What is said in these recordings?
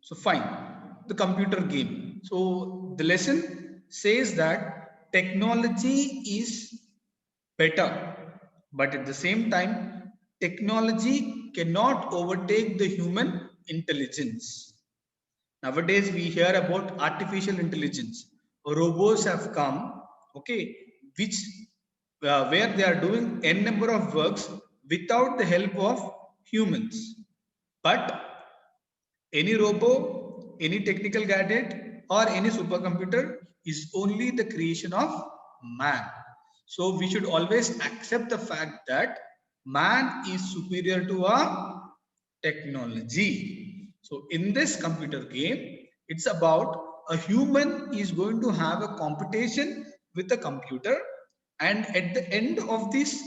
So fine, the computer game. So the lesson says that technology is better, but at the same time, technology cannot overtake the human intelligence. Nowadays, we hear about artificial intelligence. Robots have come, okay, which where they are doing n number of works without the help of humans. But any robo, any technical gadget, or any supercomputer is only the creation of man. So we should always accept the fact that man is superior to a technology. So in this computer game, it's about a human is going to have a competition with a computer, and at the end of this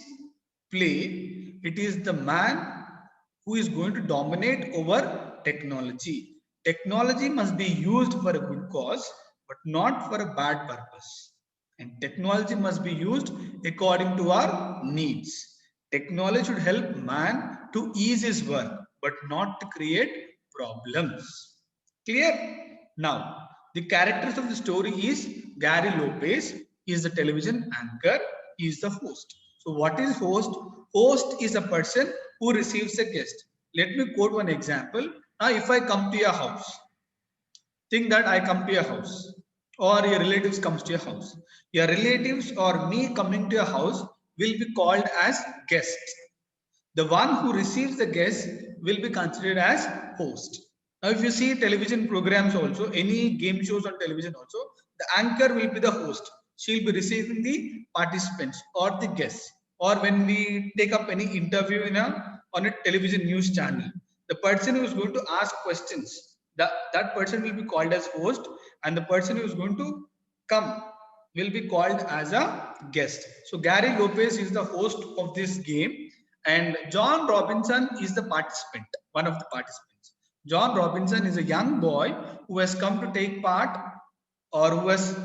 play, it is the man who is going to dominate over technology. Technology must be used for a good cause, but not for a bad purpose. And technology must be used according to our needs. Technology should help man to ease his work, but not to create problems. Clear? Now, the characters of the story is Gary Lopez. He is the television anchor. He is the host. So, what is host? Host is a person who receives a guest. Let me quote one example. Now, if I come to your house, think that I come to your house, or your relatives comes to your house. Your relatives or me coming to your house will be called as guests. The one who receives the guest will be considered as host. Now, if you see television programs also, any game shows on television also, the anchor will be the host. She will be receiving the participants or the guests. Or when we take up any interview on a television news channel, the person who is going to ask questions, that person will be called as host, and the person who is going to come will be called as a guest. So Gary Lopez is the host of this game, and John Robinson is the participant, one of the participants. John Robinson is a young boy who has come to take part, or who has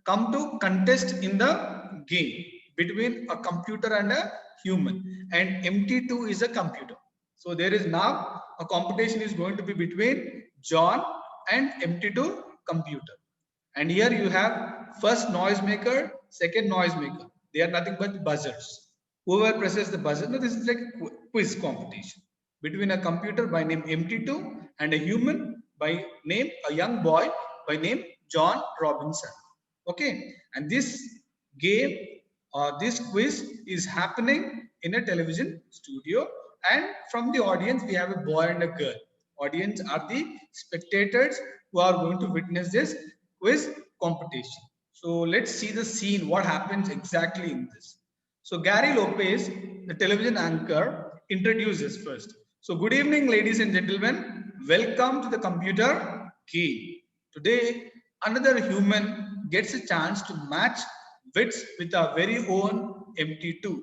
come to contest in the game between a computer and a human. And MT2 is a computer. So there is now a competition is going to be between John and MT2 computer. And here you have first noisemaker, second noisemaker. They are nothing but buzzers. Whoever presses the buzzer, no, this is like a quiz competition between a computer by name MT2 and a human by name, a young boy by name John Robinson. Okay, and this game or this quiz is happening in a television studio, and from the audience we have a boy and a girl. Audience are the spectators who are going to witness this quiz competition. So let's see the scene, what happens exactly in this. So Gary Lopez, the television anchor, introduces first. So good evening, ladies and gentlemen. Welcome to the computer game. Today, another human gets a chance to match wits with our very own MT2.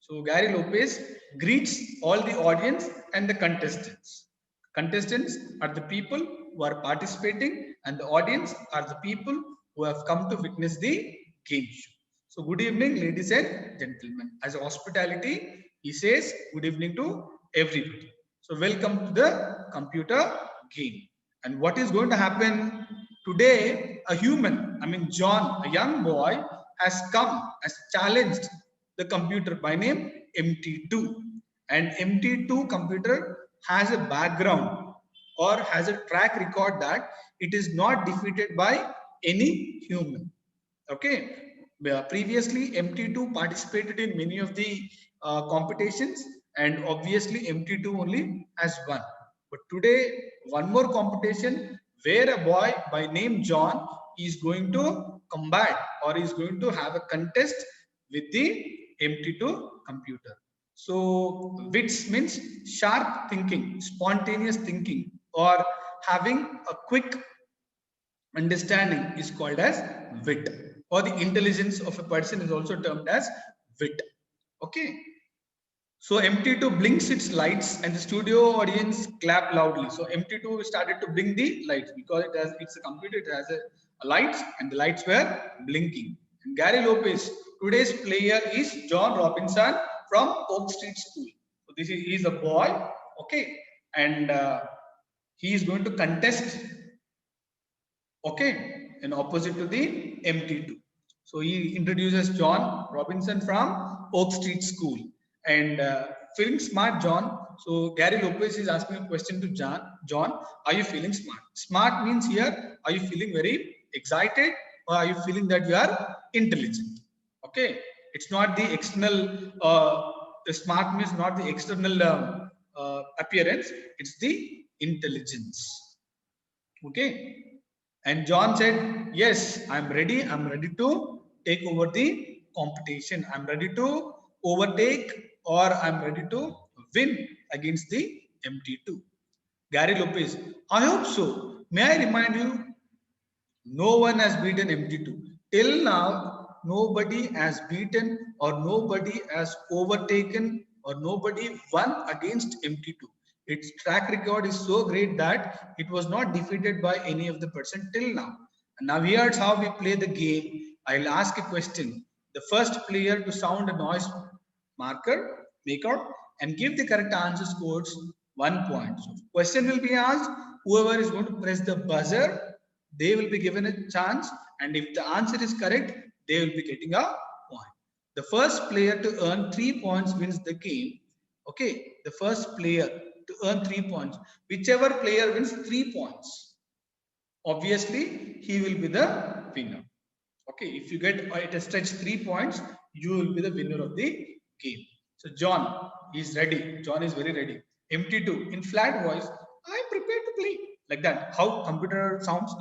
So Gary Lopez greets all the audience and the contestants. Contestants are the people who are participating, and the audience are the people who have come to witness the game show. So, good evening, ladies and gentlemen. As a hospitality, he says good evening to everybody. So, welcome to the computer game. And what is going to happen today? A human, I mean, John, a young boy, has challenged the computer by name MT2. And MT2 computer has a background or has a track record that it is not defeated by any human. Okay. Previously, MT2 participated in many of the competitions, and obviously MT2 only has won. But today, one more competition where a boy by name John is going to combat or is going to have a contest with the MT2 computer. So, wits means sharp thinking, spontaneous thinking, or having a quick understanding is called as wit, or the intelligence of a person is also termed as wit. Okay, so MT2 blinks its lights and the studio audience clap loudly. So MT2 started to blink the lights because it's a computer, it has a lights, and the lights were blinking. And Gary Lopez, today's player is John Robinson from Oak Street School. So this is he's a boy, okay, and He is going to contest, okay, in opposite to the MT2. So he introduces John Robinson from Oak Street School and feeling smart, John. So Gary Lopez is asking a question to John. John, are you feeling smart? Smart means here, are you feeling very excited or are you feeling that you are intelligent? Okay, it's not the external. The smart means not the external appearance. It's the intelligence. Okay. And John said, yes, I'm ready. I'm ready to take over the competition. I'm ready to overtake or I'm ready to win against the MT2. Gary Lopez, I hope so. May I remind you, no one has beaten MT2. Till now, nobody has beaten or nobody has overtaken or nobody won against MT2. Its track record is so great that it was not defeated by any of the person till now. And now here's how we play the game. I'll ask a question. The first player to sound a noise maker and give the correct answer scores 1 point. So question will be asked. Whoever is going to press the buzzer, they will be given a chance, and if the answer is correct, they will be getting a point. The first player to earn 3 points wins the game. Okay, the first player to earn 3 points. Whichever player wins 3 points, obviously he will be the winner. Okay, if you get at a stretch 3 points, you will be the winner of the game. So John is ready. John is very ready. MT2 in flat voice. I'm prepared to play like that. How computer sounds?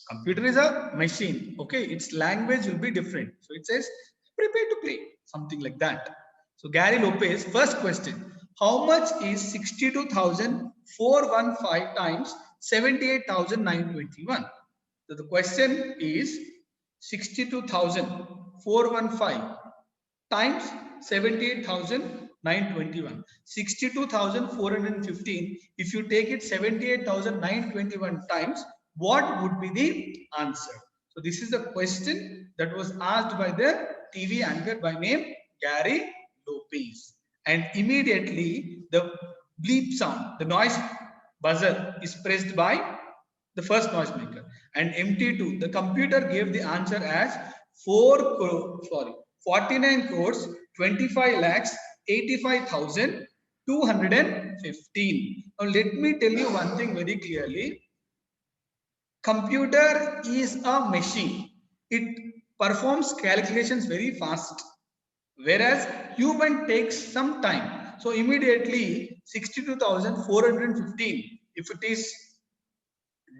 Computer is a machine. Okay, its language will be different. So it says prepared to play something like that. So Gary Lopez, first question: how much is 62,415 times 78,921? So the question is 62,415 times 78,921. 62,415. If you take it 78,921 times, what would be the answer? So this is the question that was asked by the TV anchor by name Gary Lopez. And immediately the bleep sound, the noise buzzer is pressed by the first noisemaker, and MT2, the computer gave the answer as 49 crores 25 lakhs 85,215. Now let me tell you one thing very clearly. Computer is a machine. It performs calculations very fast, whereas human takes some time. So immediately 62,415, if it is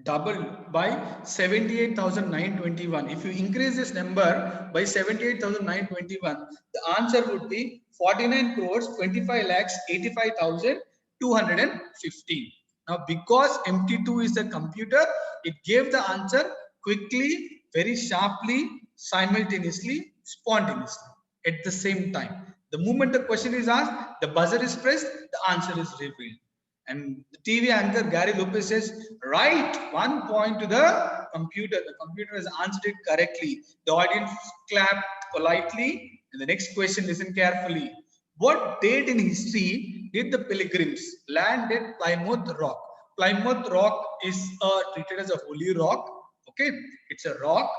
double by 78,921. If you increase this number by 78,921, the answer would be 49 crores 25 lakhs 85,215. Now because MT2 is a computer, it gave the answer quickly, very sharply, simultaneously, spontaneously at the same time. The moment the question is asked, the buzzer is pressed, the answer is revealed. And the TV anchor Gary Lopez says, right, 1 point to the computer. The computer has answered it correctly. The audience clapped politely. And the next question, listen carefully. What date in history did the pilgrims land at Plymouth Rock? Plymouth Rock is treated as a holy rock. Okay, it's a rock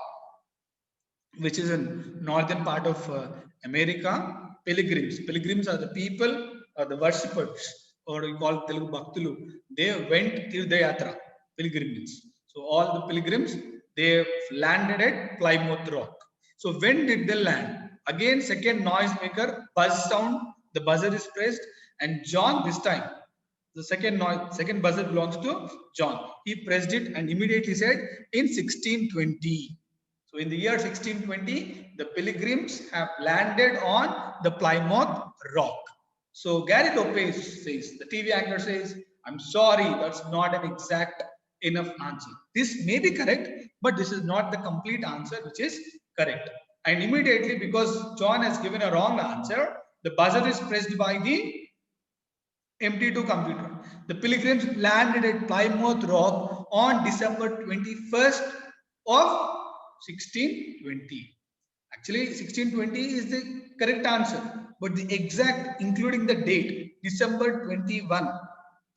which is in northern part of America. Pilgrims are the people, the worshippers, or we call Telugu Bhaktulu. They went Tirthayatra, pilgrimage. So all the pilgrims, they landed at Plymouth Rock. So when did they land? Again, second noisemaker, buzz sound, the buzzer is pressed, and John this time, the second buzzer belongs to John. He pressed it and immediately said in 1620. So in the year 1620, the pilgrims have landed on the Plymouth Rock. So Gary Lopez says, the TV anchor says, I'm sorry, that's not an exact enough answer. This may be correct, but this is not the complete answer, which is correct. And immediately, because John has given a wrong answer, the buzzer is pressed by the MT2 computer. The pilgrims landed at Plymouth Rock on December 21st of 1620. Actually, 1620 is the correct answer, but the exact, including the date, December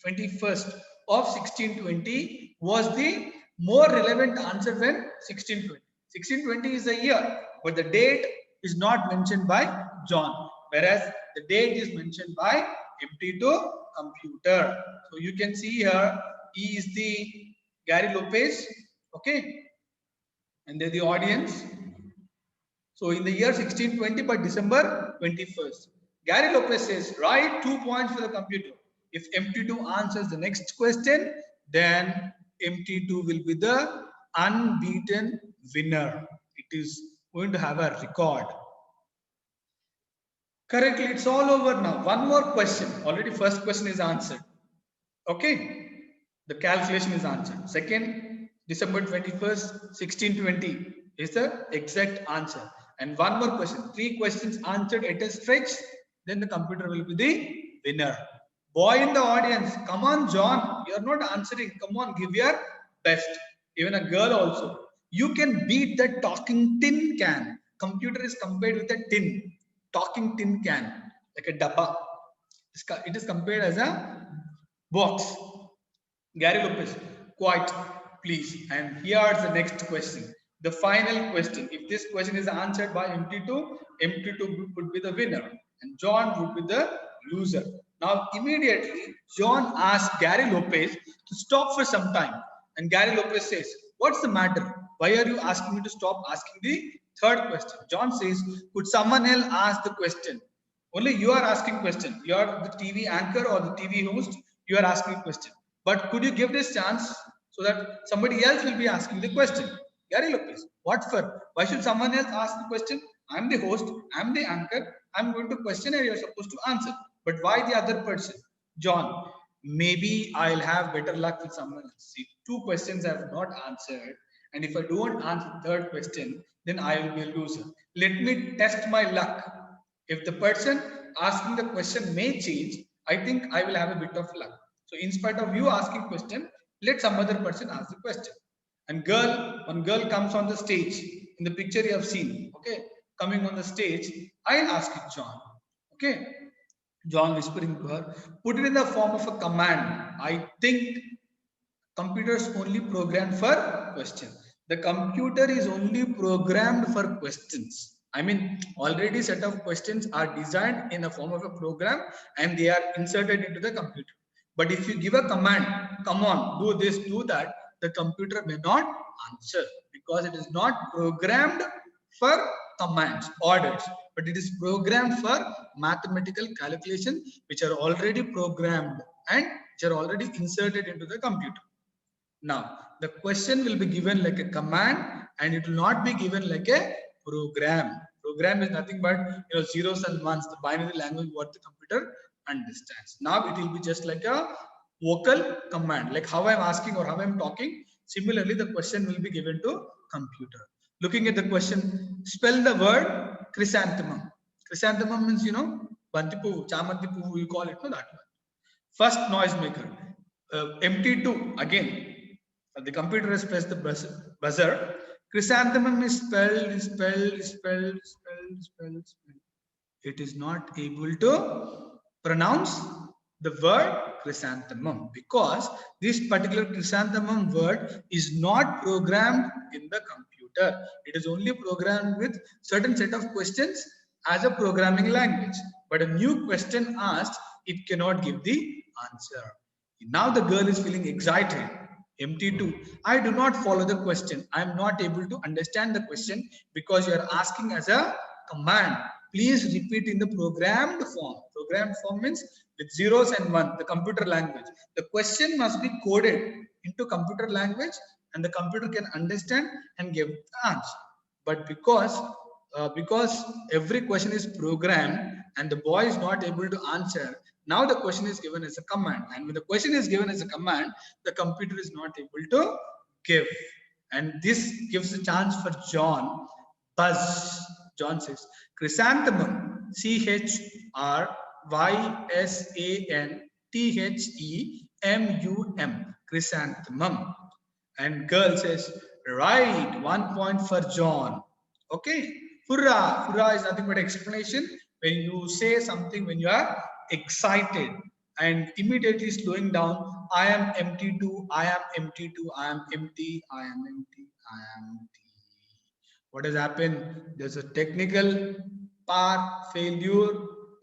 21st of 1620 was the more relevant answer than 1620. 1620 is the year, but the date is not mentioned by John, whereas the date is mentioned by MT2 computer. So you can see here, he is the Gary Lopez, okay, and they're the audience. So in the year 1620, by December 21st, Gary Lopez says, write 2 points for the computer. If MT2 answers the next question, then MT2 will be the unbeaten winner. It is going to have a record. Correctly, it's all over now. One more question. Already first question is answered. Okay. The calculation is answered. Second, December 21st, 1620 is the exact answer. And one more question. 3 questions answered at a stretch. Then the computer will be the winner. Boy in the audience, come on, John. You're not answering. Come on, give your best. Even a girl also. You can beat the talking tin can. Computer is compared with a tin. Talking tin can. Like a dabba. It is compared as a box. Gary Lopez, quite please. And here's the next question. The final question. If this question is answered by MT2, MT2 would be the winner and John would be the loser. Now, immediately, John asked Gary Lopez to stop for some time. And Gary Lopez says, what's the matter? Why are you asking me to stop asking the third question? John says, could someone else ask the question? Only you are asking question. You are the TV anchor or the TV host. You are asking question. But could you give this chance so that somebody else will be asking the question? Gary Lopez, what for? Why should someone else ask the question? I'm the host, I'm the anchor, I'm going to question and you're supposed to answer. But why the other person? John, maybe I'll have better luck with someone else. See, 2 questions I have not answered. And if I don't answer the third question, then I will be a loser. Let me test my luck. If the person asking the question may change, I think I will have a bit of luck. So in spite of you asking question, let some other person ask the question. And one girl comes on the stage. In the picture you have seen, okay, coming on the stage, I ask it John, okay. John whispering to her, put it in the form of a command. I think computers only programmed for questions. The computer is only programmed for questions. I mean, already set of questions are designed in a form of a program and they are inserted into the computer. But if you give a command, come on, do this, do that, the computer may not answer because it is not programmed for commands, orders, but it is programmed for mathematical calculation which are already programmed and which are already inserted into the computer. Now, the question will be given like a command and it will not be given like a program. Program is nothing but zeros and ones, the binary language what the computer understands. Now it will be just like a vocal command, like how I'm asking or how I'm talking. Similarly, the question will be given to computer. Looking at the question, spell the word chrysanthemum. Chrysanthemum means, bantipu, chamantipu, you call it, no, that one. First noisemaker, MT2, again, the computer has pressed the buzzer. Chrysanthemum is spelled. It is not able to pronounce the word chrysanthemum because this particular chrysanthemum word is not programmed in the computer. It is only programmed with certain set of questions as a programming language. But a new question asked, it cannot give the answer. Now the girl is feeling excited. MT2, I do not follow the question. I am not able to understand the question because you are asking as a command. Please repeat in the programmed form. Programmed form means with zeros and one, the computer language. The question must be coded into computer language and the computer can understand and give the answer. But because every question is programmed and the boy is not able to answer, now the question is given as a command. And when the question is given as a command, the computer is not able to give. And this gives a chance for John. Buzz. John says, chrysanthemum, CHRYSANTHEMUM, chrysanthemum. And girl says, right, 1 point for John. Okay. Hurrah. Hurrah is nothing but explanation. When you say something, when you are excited and immediately slowing down I am empty too, I am empty too, I am empty, I am empty, I am empty. What has happened? There's a technical part failure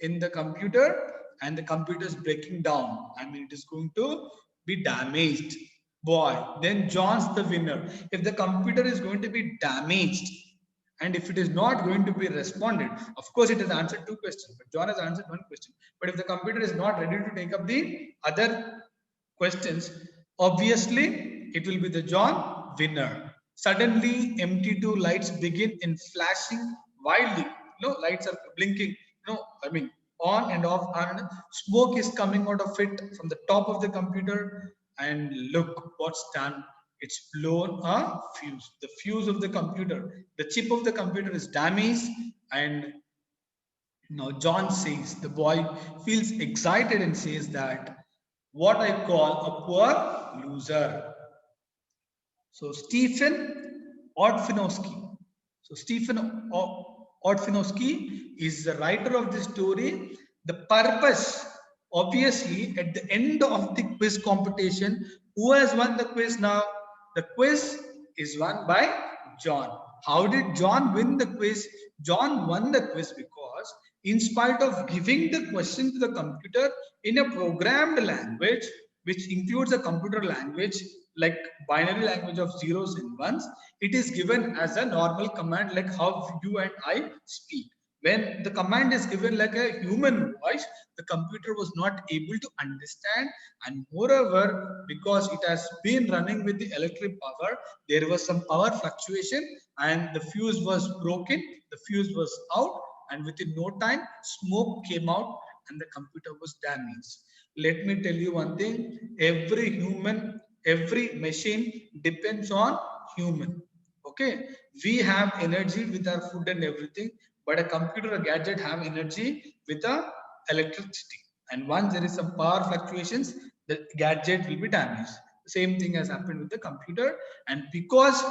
in the computer, and the computer is breaking down. I mean, it is going to be damaged. Boy, then John's the winner. If the computer is going to be damaged, and if it is not going to be responded, of course, it has answered two questions, but John has answered one question. But if the computer is not ready to take up the other questions, obviously it will be the John winner. Suddenly, MT2 lights begin in flashing wildly. Lights are blinking. I mean, on and off, and smoke is coming out of it from the top of the computer. And look what's done. It's blown a fuse. The fuse of the computer, the chip of the computer is damaged. And now John says, the boy feels excited and says that what I call a poor loser. So Stephen Ortfinowski. So Stephen Ortfinowski is the writer of this story. The purpose, obviously, at the end of the quiz competition, who has won the quiz now? The quiz is won by John. How did John win the quiz? John won the quiz because, in spite of giving the question to the computer in a programmed language, which includes a computer language like binary language of zeros and ones, it is given as a normal command like how you and I speak. When the command is given like a human voice, the computer was not able to understand, and moreover, because it has been running with the electric power, there was some power fluctuation and the fuse was broken, the fuse was out, and within no time, smoke came out and the computer was damaged. Let me tell you one thing, every human, every machine depends on human. Okay, we have energy with our food and everything, but a computer, a gadget have energy with a electricity. And once there is some power fluctuations, the gadget will be damaged. The same thing has happened with the computer. And because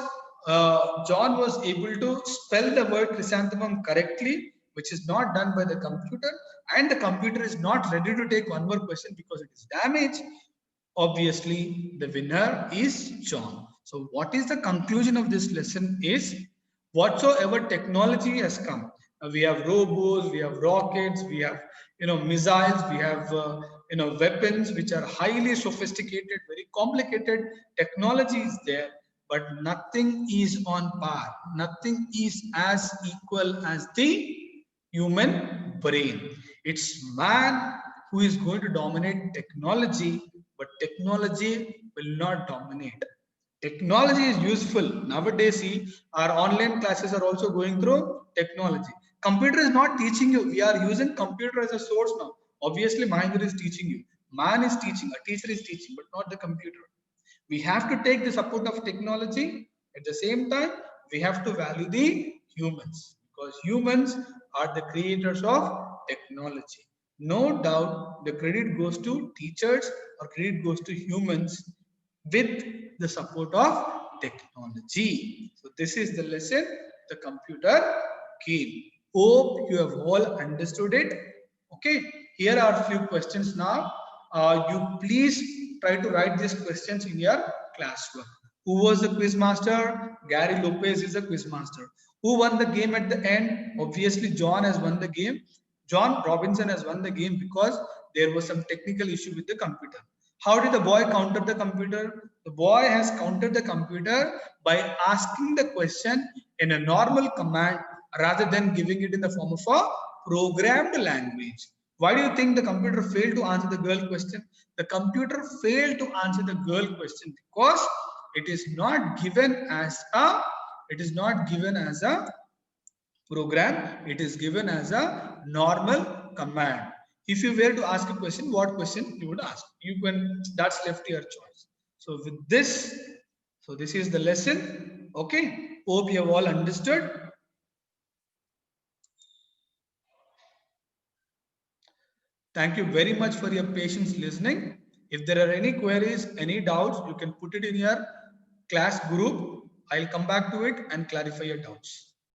John was able to spell the word chrysanthemum correctly, which is not done by the computer, and the computer is not ready to take one more question because it is damaged, obviously the winner is John. So what is the conclusion of this lesson is, whatsoever technology has come, we have robots, we have rockets, we have missiles, we have weapons which are highly sophisticated, very complicated. Technology is there, but nothing is on par, nothing is as equal as the human brain. It's man who is going to dominate technology, but technology will not dominate. Technology is useful. Nowadays, see, our online classes are also going through technology. Computer is not teaching you. We are using computer as a source now. Obviously, Mahendra is teaching you. Man is teaching. A teacher is teaching, but not the computer. We have to take the support of technology. At the same time, we have to value the humans, because humans are the creators of technology. No doubt the credit goes to teachers or credit goes to humans with the support of technology. So this is the lesson, the computer game. Hope you have all understood it. Okay, here are a few questions now. You please try to write these questions in your classwork. Who was the quiz master? Gary Lopez is the quiz master. Who won the game at the end? Obviously, John has won the game. John Robinson has won the game because there was some technical issue with the computer. How did the boy counter the computer? The boy has countered the computer by asking the question in a normal command rather than giving it in the form of a programmed language. Why do you think the computer failed to answer the girl question? The computer failed to answer the girl question because it is not given as a program, it is given as a normal command. If you were to ask a question, what question you would ask? You can, that's left to your choice. So with this, so this is the lesson. Okay, hope you have all understood. Thank you very much for your patience listening. If there are any queries, any doubts, you can put it in your class group. I'll come back to it and clarify your doubts.